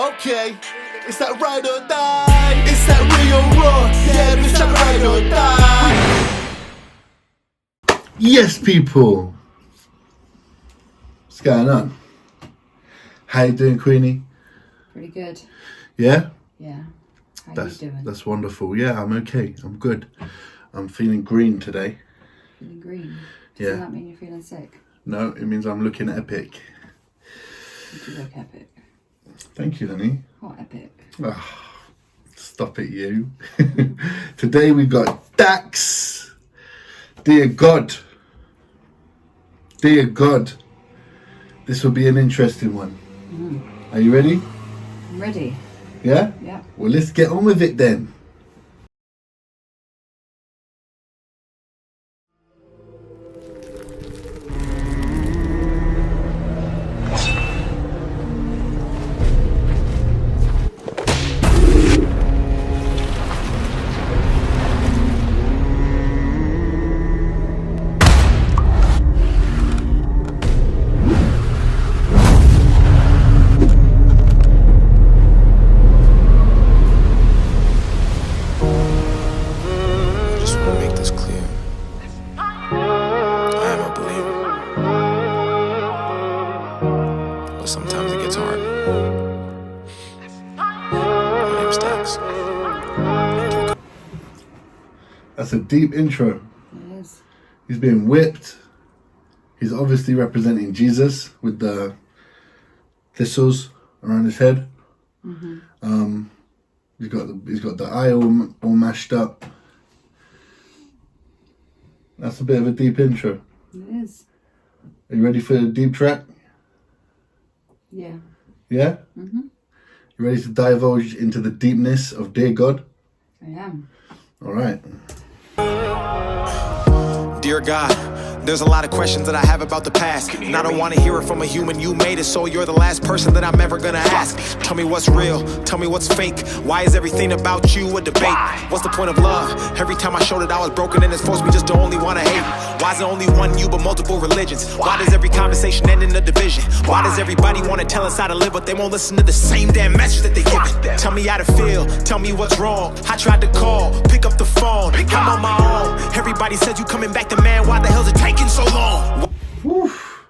Okay, it's that ride or die. It's that real raw. Yeah, it's that ride or die. Yes, people. What's going on? How you doing, Queenie? Pretty good. Yeah? Yeah. How you doing? That's wonderful. Yeah, I'm okay. I'm good. I'm feeling green today. Feeling green? Doesn't that mean you're feeling sick? No, it means I'm looking epic. You look epic. Thank you, honey. What epic? Oh, stop it, you. Today we got DAX Dear God. Dear God. This will be an interesting one. Are you ready? I'm ready. Yeah? Yeah. Well, let's get on with it then. Sometimes it gets hard. My name's DAX. That's a deep intro. It is. He's being whipped. He's obviously representing Jesus with the thistles around his head. Mm-hmm. He's got the eye all mashed up. That's a bit of a deep intro. It is. Are you ready for the deep track? Yeah. Yeah? Mm-hmm. You ready to divulge into the deepness of Dear God? I am. All right. Dear God, there's a lot of questions that I have about the past, and I don't want to hear it from a human. You made it, so you're the last person that I'm ever gonna ask. Tell me what's real, tell me what's fake. Why is everything about you a debate? What's the point of love? Every time I showed it I was broken, and it's forced me just to only want to hate. Why is it only one you but multiple religions? Why does every conversation end in a division? Why does everybody want to tell us how to live, but they won't listen to the same damn message that they give? Tell me how to feel, tell me what's wrong. I tried to call, pick up the phone, I'm on my own. Everybody said you coming back to man, why the hell's it taking so long? Woof.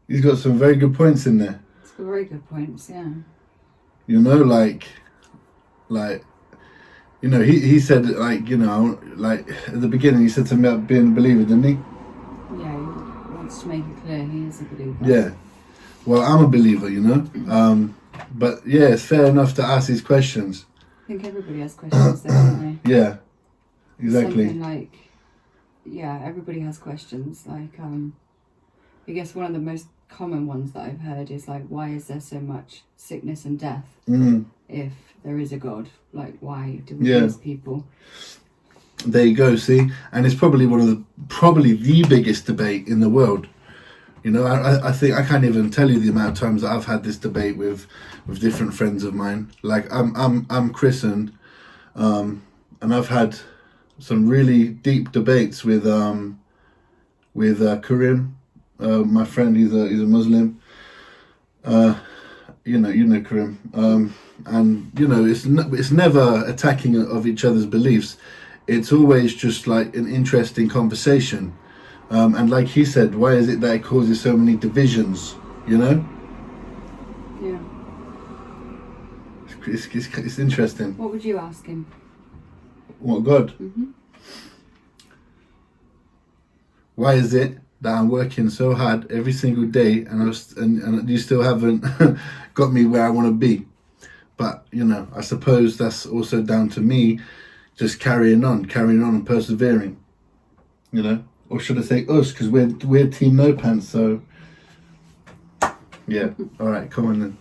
He's got some very good points in there. It's got very good points, yeah. You know, like, you know, he said, like, you know, like, at the beginning, he said something about being a believer, didn't he? Yeah, he wants to make it clear he is a believer. Yeah. Well, I'm a believer, you know. But, yeah, it's fair enough to ask these questions. I think everybody has questions there, don't they? Yeah, exactly. Something like, yeah, everybody has questions. Like, I guess one of the most common ones that I've heard is like, why is there so much sickness and death if there is a God? Like, why do we lose people? There you go, see? And it's probably probably the biggest debate in the world. You know, I think I can't even tell you the amount of times that I've had this debate with different friends of mine. Like, I'm christened, and I've had some really deep debates with Karim, my friend. He's a Muslim. You know Karim. And you know, it's never attacking of each other's beliefs. It's always just like an interesting conversation. And like he said, why is it that it causes so many divisions? You know? Yeah. It's interesting. What would you ask him? What, God? Mm-hmm. Why is it that I'm working so hard every single day and you still haven't got me where I want to be? But, you know, I suppose that's also down to me just carrying on and persevering, you know? Or should I say us, because we're Team No Pants, so... Yeah, alright, come on then.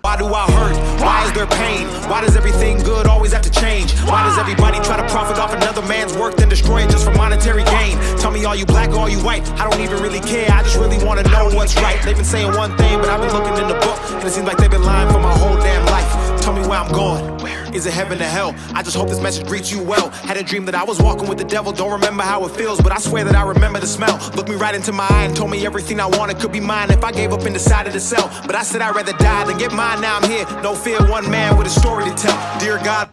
Why do I hurt? Why is there pain? Why does everything good always have to change? Why does everybody try to profit off another man's work then destroy it just for monetary gain? Tell me, are you black or are you white? I don't even really care, I just really want to know what's right. They've been saying one thing, but I've been looking in the book, and it seems like they've been lying for my whole damn life. Tell me where I'm going. Is it heaven or hell? I just hope this message reads you well. Had a dream that I was walking with the devil. Don't remember how it feels, but I swear that I remember the smell. Looked me right into my eye and told me everything I wanted could be mine if I gave up and decided to sell. But I said I'd rather die than get mine. Now I'm here, no fear, one man with a story to tell. Dear God.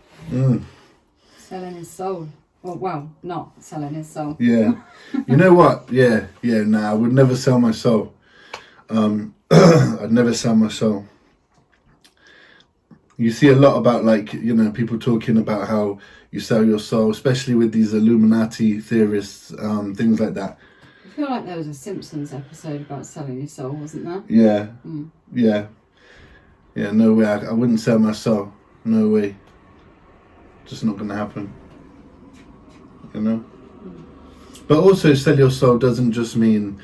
Selling his soul. Well, not selling his soul. Yeah. You know what? Yeah, nah, I would never sell my soul. I'd never sell my soul. You see a lot about, like, you know, people talking about how you sell your soul, especially with these Illuminati theorists, things like that. I feel like there was a Simpsons episode about selling your soul, wasn't there? Yeah. Yeah, no way. I wouldn't sell my soul. No way. Just not going to happen. You know? But also, sell your soul doesn't just mean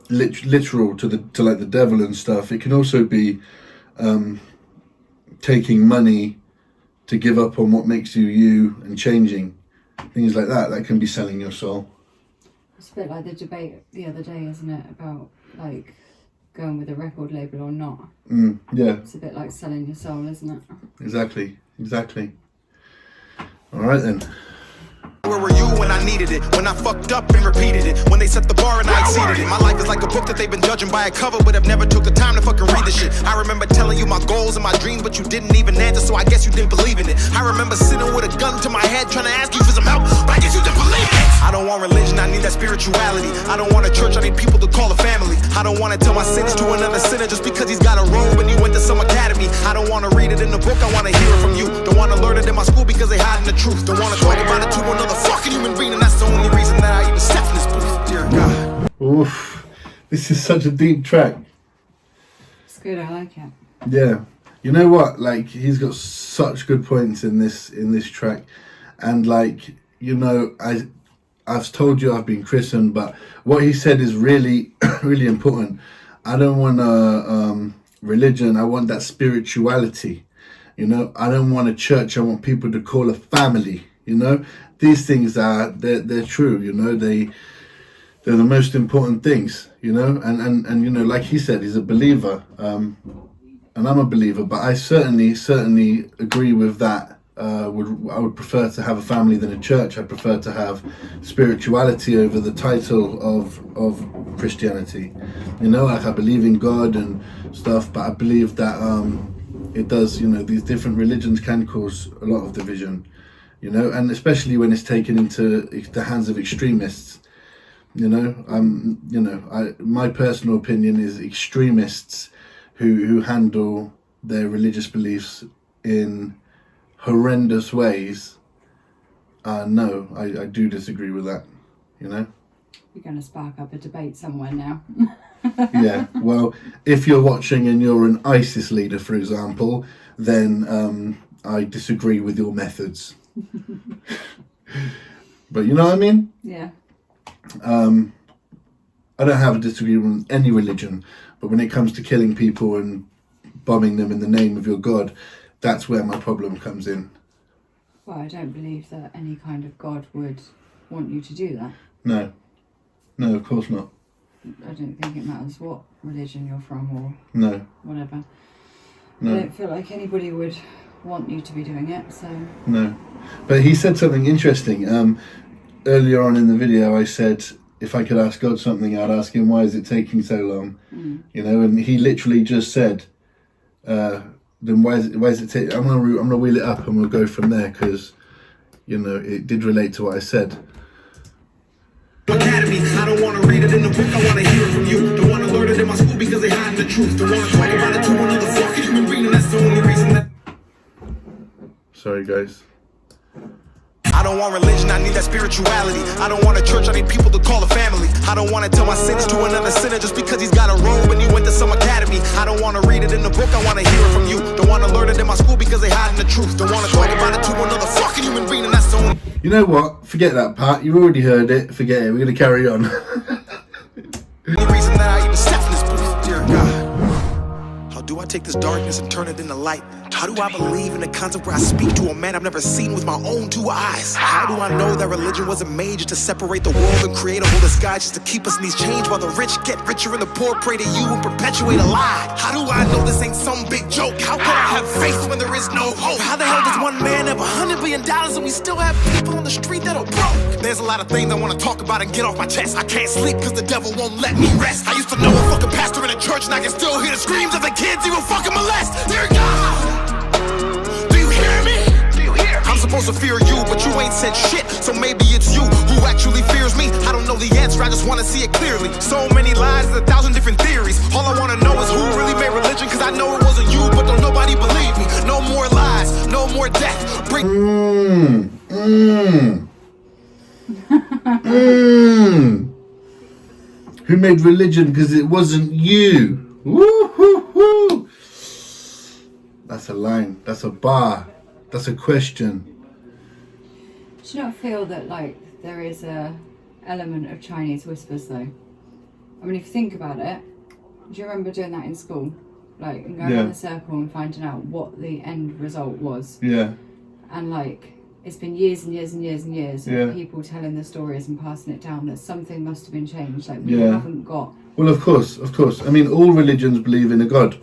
literal to like the devil and stuff. It can also be taking money to give up on what makes you you and changing things like that. That can be selling your soul. It's a bit like the debate the other day, isn't it, about like going with a record label or not? Yeah, it's a bit like selling your soul, isn't it? Exactly. All right then. Where were you when I needed it? When I fucked up and repeated it? When they set the bar and I exceeded it? My life is like a book that they've been judging by a cover, but I've never took the time to fucking read the shit. I remember telling you my goals and my dreams, but you didn't even answer, so I guess you didn't believe in it. I remember sitting with a gun to my head trying to ask you for some help, but I guess you didn't believe in it. I don't want religion, I need that spirituality. I don't want a church, I need people to call a family. I don't want to tell my sins to another sinner just because he's got a robe and he went to some academy. I don't want to read it in the book, I want to hear it from you. Don't want to learn it in my school because they hiding the truth. Don't want to talk about it to another fucking human being, and that's the only reason that I even stepped in this booth. Dear God. Oof, this is such a deep track. It's good, I like it. Yeah, you know what? Like, he's got such good points in this track, and like, you know, I've told you I've been christened, but what he said is really, really important. I don't want religion. I want that spirituality. You know, I don't want a church. I want people to call a family. You know, these things they're true. You know, they're the most important things. You know, and you know, like he said, he's a believer, and I'm a believer. But I certainly agree with that. I would prefer to have a family than a church. I prefer to have spirituality over the title of Christianity. You know, like, I believe in God and stuff, but I believe that it does, you know, these different religions can cause a lot of division, you know, and especially when it's taken into the hands of extremists. You know, my personal opinion is extremists who handle their religious beliefs in horrendous ways. No, I do disagree with that, you know. You're going to spark up a debate somewhere now. Yeah, well, if you're watching and you're an ISIS leader, for example, then I disagree with your methods. But you know what I mean? Yeah. I don't have a disagreement with any religion, but when it comes to killing people and bombing them in the name of your God, that's where my problem comes in. Well, I don't believe that any kind of God would want you to do that. No, of course not. I don't think it matters what religion you're from or whatever. No. I don't feel like anybody would want you to be doing it, so... No. But he said something interesting. Earlier on in the video, I said, if I could ask God something, I'd ask him, why is it taking so long? You know, and he literally just said, then why is it taking... I'm gonna wheel it up and we'll go from there, because, you know, it did relate to what I said. Academy. I don't want to read it in the book, I want to hear it from you. Don't want to learn it in my school because they hide the truth. Don't want to talk about it to another fucking human being, and that's the only reason that... Sorry, guys. I don't want religion, I need that spirituality. I don't want a church, I need people to call a family. I don't want to tell my sins to another sinner just because he's got a robe and he went to some academy. I don't want to read it in the book, I want to hear it from you. Don't want to learn it in my school because they hide the truth. Don't want to talk about it to another fucking human being, and that's the only... You know what? Forget that part. You already heard it. Forget it. We're going to carry on. The reason that I even stepped in this booth, dear God. How do I take this darkness and turn it into light? How do I believe in a concept where I speak to a man I've never seen with my own two eyes? How do I know that religion wasn't made just to separate the world and create a whole disguise just to keep us in these chains while the rich get richer and the poor pray to you and perpetuate a lie? How do I know this ain't some big joke? How can I have faith when there is no hope? How the hell does one man have $100 billion and we still have people on the street that are broke? There's a lot of things I want to talk about and get off my chest. I can't sleep cause the devil won't let me rest. I used to know a fucking pastor in a church and I can still hear the screams of the kids he will fucking molest. Dear God, do you hear me? I'm supposed to fear you, but you ain't said shit. So maybe it's you who actually fears me. I don't know the answer, I just want to see it clearly. So many lies, 1,000 different theories. All I want to know is who really made religion. Cause I know it wasn't you, but don't nobody believe me. No more lies, no more death. Who made religion because it wasn't you? Woo-hoo-hoo. That's a line, that's a bar, that's a question. Do you not feel that like there is a element of Chinese whispers though? I mean, if you think about it, do you remember doing that in school? Like, and going around the circle and finding out what the end result was. Yeah. And like, it's been years and years and years and years of people telling the stories and passing it down that something must have been changed. Like, we haven't got... Well, of course. I mean, all religions believe in a God,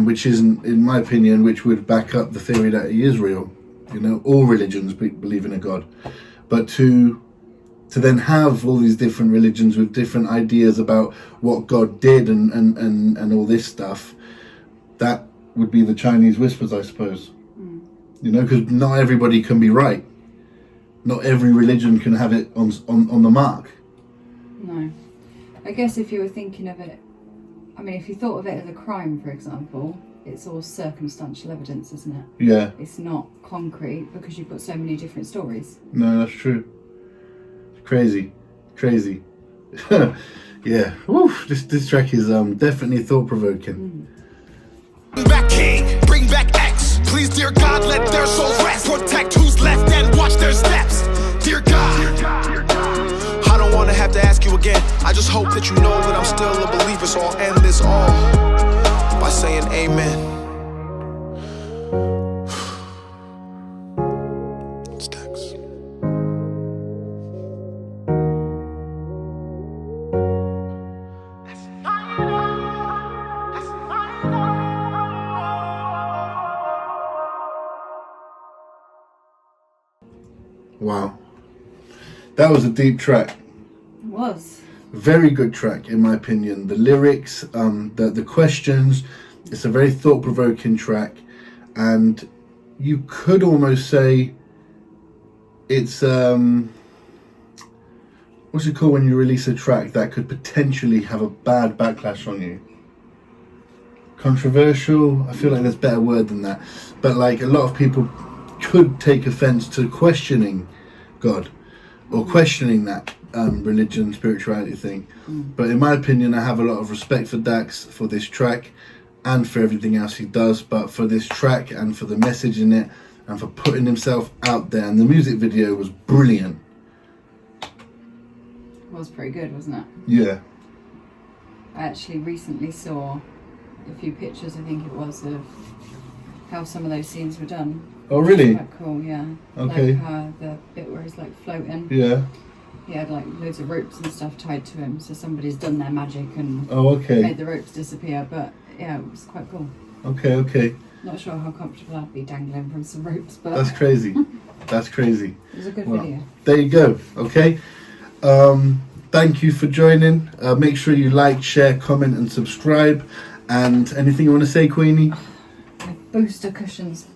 which isn't, in my opinion, which would back up the theory that he is real. You know, all religions believe in a God. But to then have all these different religions with different ideas about what God did and all this stuff, that would be the Chinese whispers, I suppose. You know, because not everybody can be right. Not every religion can have it on the mark. No. I guess if you were thinking of it, I mean, if you thought of it as a crime, for example, it's all circumstantial evidence, isn't it? Yeah. It's not concrete because you've got so many different stories. No, that's true. Crazy. Yeah. Oof, this track is definitely thought-provoking. Bring back King, bring back X. Please, dear God, let their souls rest. Protect who's left and watch their steps. Dear God, I don't want to have to ask you again. I just hope that you know that I'm still a believer. So I'll end this all by saying amen. It's DAX. Wow. That was a deep track. It was. Very good track, in my opinion. The lyrics, the questions, it's a very thought-provoking track. And you could almost say it's, what's it called when you release a track that could potentially have a bad backlash on you? Controversial? I feel like there's a better word than that. But like, a lot of people could take offense to questioning God or questioning that religion, spirituality thing. But in my opinion, I have a lot of respect for DAX for this track and for everything else he does, but for this track and for the message in it and for putting himself out there. And the music video was brilliant. It was pretty good, wasn't it? Yeah. I actually recently saw a few pictures, I think it was, of how some of those scenes were done. Oh, really? Quite cool, yeah. Okay. Like the bit where he's like floating. Yeah. He had like loads of ropes and stuff tied to him, so somebody's done their magic and made the ropes disappear. But yeah, it was quite cool. Okay. Not sure how comfortable I'd be dangling from some ropes, but That's crazy. That's crazy. It was a good video. There you go. Okay. Thank you for joining. Make sure you like, share, comment, and subscribe. And anything you want to say, Queenie? My booster cushions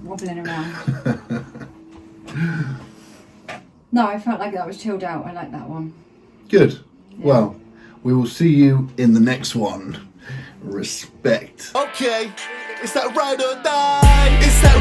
wobbling around. No, I felt like that was chilled out. I like that one. Good. Yeah. Well, we will see you in the next one. Respect. Okay, it's that ride or die. It's that